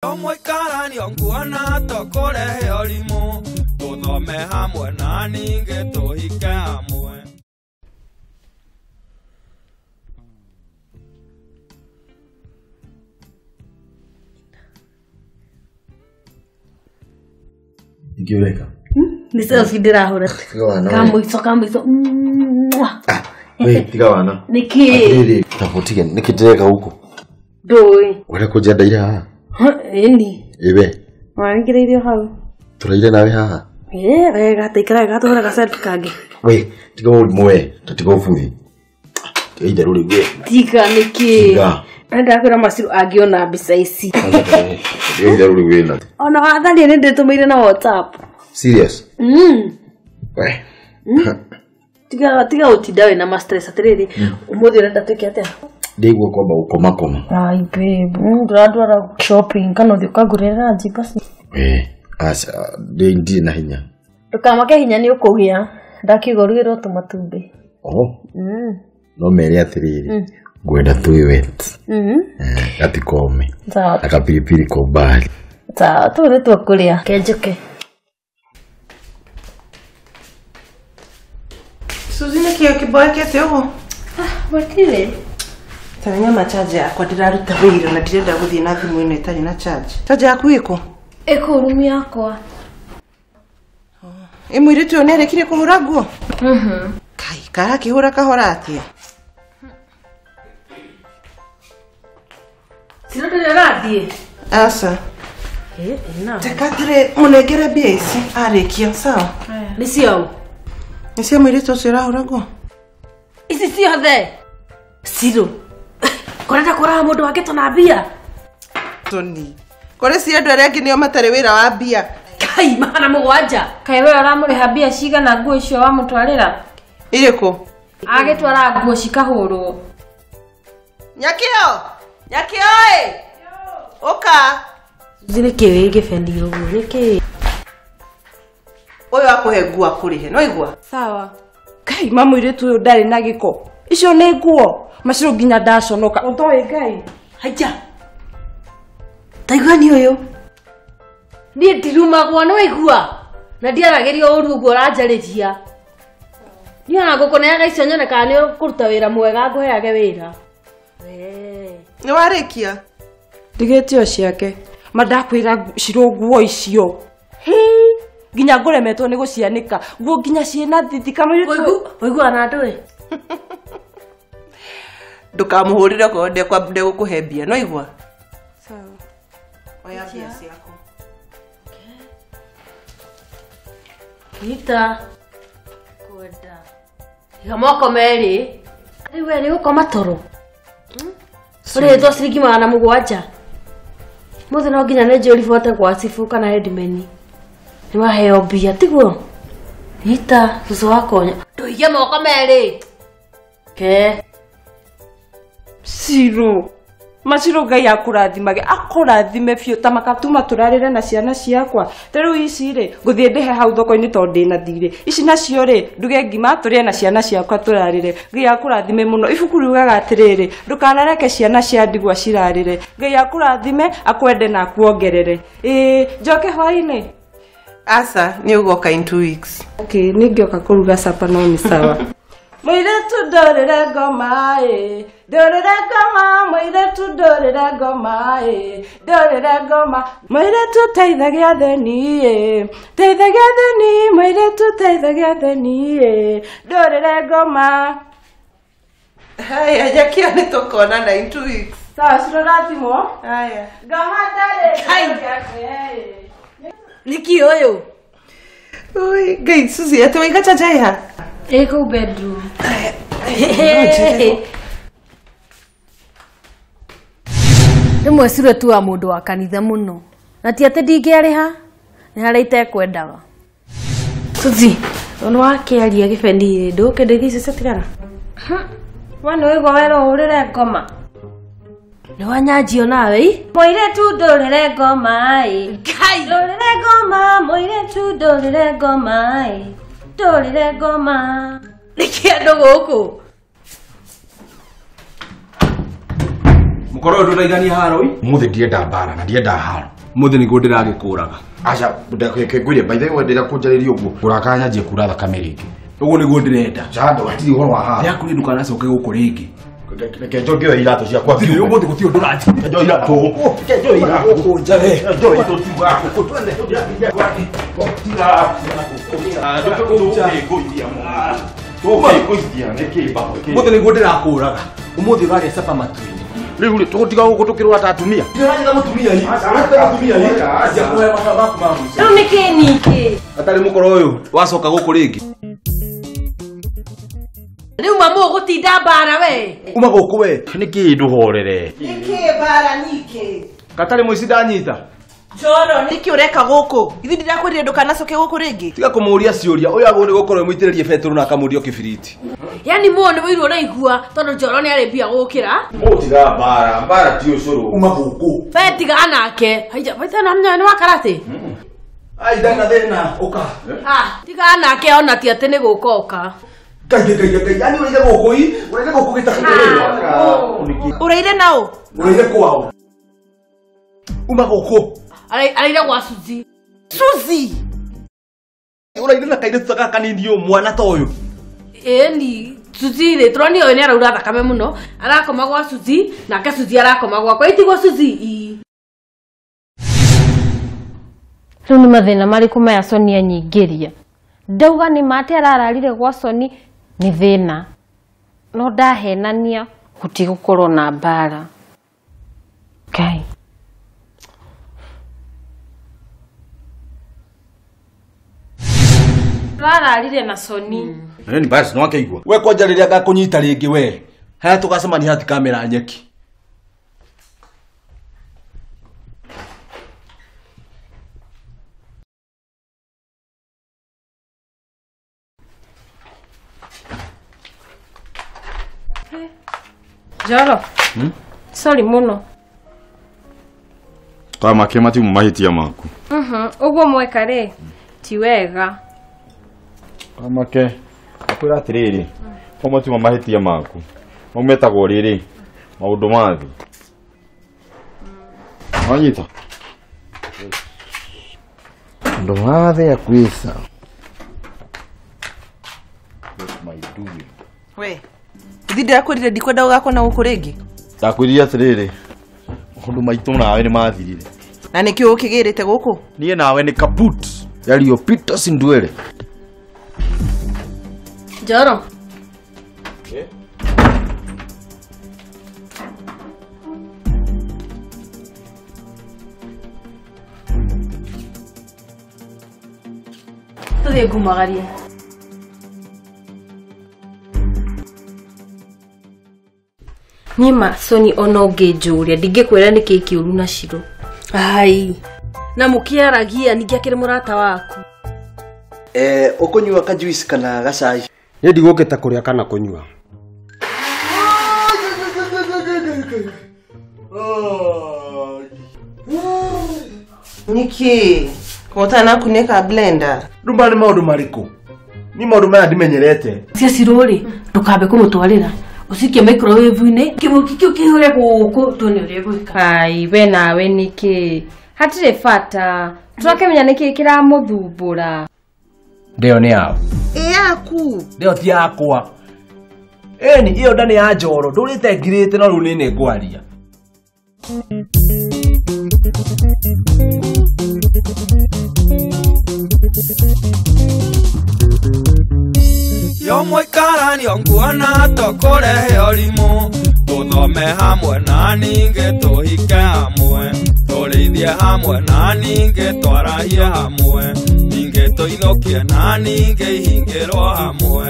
Tuikaranie nguona tũkũrehe ũrimũ tũthome hamwe na ningĩ tũhike hamwe. Ikiweka. Ni selfie ndirahura. Kamwiso. Wewe tiga wana. Niki. Tafutige nikitireka huko. Doi. Wale kuja ndaira. Eni. Ibe. Wangire irio hau. Turaire nawe haha. Rega tikira gatũhũra ga selfie kangi. We, tiga mwe, tatiga ufuthi. Tiga ida ruri we. Tiga niki. Tiga. Anda kwira Masiru angiona mbica ici. Tiga ida ruri we na. Ona wathani ni nditumire na WhatsApp. Serious? We. Tiga utindawe na stress atiriri. Umuthi urenda twike atia? Ndigwo kwamba ukoma. Ai babe, ndradwara shopping kana uthi ukagurira jibasi. Asa, ndi na hinya. Tukamake hinya ni ukugia. Ndakigorugirwo tumatumbi. No mere atiriri. Gwenda tuwe wet. Ati kome. Sawa. Akapilipili ko bali. Sawa, tu tukulia. Kenjuke. Suzine kiboya kete ugo. Wakile. Taranya machaje yakwa ndiraruta wira na ndirenda guthie na thimu ino itari na charge. Charge yaku iko? Eko room yakwa. Imwiritu yo nerekire kuhura guo? Kai, kara kihura kahora atia. Sinatele radie. Asa. Ina. Tekatire munegere bia ici arekia sawa. Nisio. Nisio mwiritu ucio urahura guo? Isi ciothe. Siro. Korenda kora mundu wake tona bia. Toni. Kore si andu aria nginio matare wira wa bia. Kai mahana mugwanja. Kai we aramuriha bia ciga na nguo icio wa mutwarira. Iriko. Agitwara nguo cikahurwo. Nyakio Oka. Zile kiwe gifendi ugu niki. Oyo akuhe nguo akurihe no igwa. Sawa. Kai mamwiritu uyu ndari na giko. Icio ni nguo. Masiru nginya ndaconoka. Utoe ngai. Haja. Taigani uyu. Ni ndirumagwo no igua. Na ndiaragerio uru ugu ranjariria. Ni ona gukoneaga icio nyoneka ni kuruta wira mwega nguheage wira. Ni warekia. Ndigetio ciake. Madakwira ciro nguo icio. Nginya nguremetwo ni gucianika. Nguo nginya ciena thithi kamiritu. Oigua na ndwe. Ndukamuhurire ko nde gukuhembia no igwa. Sawa. Oya bia ciako. Kita. Kwenda. Igamoko meri. Ari we ni gukoma toro. Ore ndo ciringi 700. Muthe no nginya ne jori fote kwa sifu kana headman. Ni maheo bia tiguo. Kita susu wakonya. Ndoige moko meri. Ke. Siro. Masiro ngai akurathimage akurathime biu tamakatuma turarire na ciana ciakwa teru ici ri nguthie ndihe hau thoko-ini to ndina thire ici nacio ri nduge ngima turie na ciana ciakwa turarire ngai akurathime muno ibuku riugaga atiriri ndukanareke ciana cia ndigwa cirarire ngai akurathime akwende na akuongerere njoke hwaini asa ni ugoka in 2 weeks okay ningioka kuruga sapa no ni sawa Mwiretu dorere ngoma dorere ngoma mwiretu dorere ngoma dorere ngoma mwiretu teithagia theni mwiretu teithagia theni dorere ngoma haya jakia nitokona na in 2 weeks sawa siroratimu haya ngoma dare kai Niki oyo oi gai Suzy ataweka chacha Eko bedroom. Rimwe Siro tu wa mundu wa kanitha muno. Na ti ati ndingiariha. Ni hari itekwendaga. Suzy, ono wakiaria gifendi nduke ndithi citigara. Wana wigwa wera urire ngoma. Ni wanyanjio nawe? Moire tu ndorere ngoma Kai ndorere ngoma, moire tu ndorere ngoma Dorire ngoma. Niki andu guku. Mukoro nduraigania haro ii. Muthe ndienda mbara na ndienda haro. Muthe ni ndiragikuraga. Acha ndakegwire by the way ndira kunjariria uguo. Urakanyanjie kura thakame ringi. Uguo niguo ndirenda. Chando atiri horo wa haro. Yakuri ndukanacoke guku ringi. Kejo ngio irato ciakwa biũ. Uguo gutio ndurathi. Kejo irato. Kejo irato. Kunjare. Kejo irato tuga. Twende tuja kwake. Tira. Muthe niguo ndirakuraga. Umuthi uraria capa matu-ini. Riu tutiga guku tukirwa ta atumia. Ndiraga mutumia hii. Mutumia hii. Aja kuhe mabaku mamu. Rĩu nĩkĩ ningĩ? Atari mukoro uyu wacoka guku ringi. Rĩu mamu ũgũtinda mbara we. Uma guku we. Niki nduhorere. Nĩkĩ mbara ningĩ? Katari muici ndanyita. Njoro nĩkĩ ũreka gũkũ? Ithi ndirakwĩrire ndũkanacoke gũkũ rĩngĩ. Tiga kumuria ciuria. Uyu agwo ni gukorwo mwitĩrĩrie beturu na akamuria kibiriti. Yani mũũ nĩ wĩirwo ũraigua tondũ Njoro nĩ arĩ mbia gũkĩra. Mutiga mbara ti ucuru. Uma guku. We tiga nake. Haija baita na nĩ wakarate. Ai ndana thĩna uka. Tiga nake ona ti atĩ nĩ gũka oka. Kai. Yani ũrĩire gũkũ ii. Ũrĩire gũkũ gĩtakĩrĩrwo. Ũrĩire naũ? Ũrĩire kwao. Uma gũkũ. Arĩire gwa Suzi. Suzi. Ũrĩire na kairĩtu taka kanini mwana ta ũyũ. Ĩni Suzi rĩ tũroni ũyũ nĩ araura thakame mũno. Arakoma gwa Suzi nake Suzi arakoma gwakwa. Itigwo Suzi. Rĩu nĩ mathĩna marĩkũ maya Soni anyingĩria? Ndauga nĩ mate arararire gwa Soni nĩ thĩna. No ndahenania gũtigũkorwo na mbara. Okay. Rararire na Soni. Ni basi no akaigwa. We kwanja rĩrĩa ngakũnyita rĩngĩ we. Haya tũgacemania hati kamera nyeki. Njoro. Sorry muno. Kama kema ti mahitia maku. Uguo mweka rĩ ti wega. Kama ke. Akwira atiriri. Kama ti mahitia maku. Umetagwo riri. Maundu mathi. Anyita. Ndo mathi ya kwisa. We. Ithi ndirakwĩrire ndikwenda ũgakona gũkũ rĩngĩ. Ndakwiriria atiriri. Maundu maitu nawe ni mathirire. Na nĩkĩ ũkĩgĩrĩte gũkũ? Niĩ nawe ni kaput. Yaliyopita si ndwele. Njoro. Tuthiĩ ngumagarie. Nima Soni ona ũngĩnjũria ndingĩkwĩra nĩkĩ kĩũru na Shiro. Ai. Na mũkĩaragia ningĩ akĩrĩ mũrata waku. Ũkũnyua kajuice kana gacai? Nĩ ndigũkĩte kũrĩa kana kũnyua. Nĩkĩ? Kũmũtana kunĩka blender. Ndumba nĩ maũndũ marĩkũ? Ni maũndũ maya ndimenyerete. Cia Shiro rĩ ndũkambe kũmũtwarĩra. Usikie microwave-inĩ kĩmũki kĩu kĩhure gũkũ tuone ũrĩa gwĩka. Ai we nawe nĩkĩ? Hatirĩ bata. Tũrakĩmenya nĩkĩ kĩramũthumbũra. Ndĩyo nĩ yao. Yaku. Ndĩyo ti yakwa. Ĩni iyo ndani ya Njoro ndũrĩte ngirĩte no rĩu nĩ ngwaria. Yo Tuikaranie nguona tũkũrehe ũrimũ tũthome hamwe na ningĩ tũhike hamwe tũrĩithie hamwe na ningĩ twarahie hamwe ningĩ tũinũkie na ningĩ ihingĩrwo hamwe.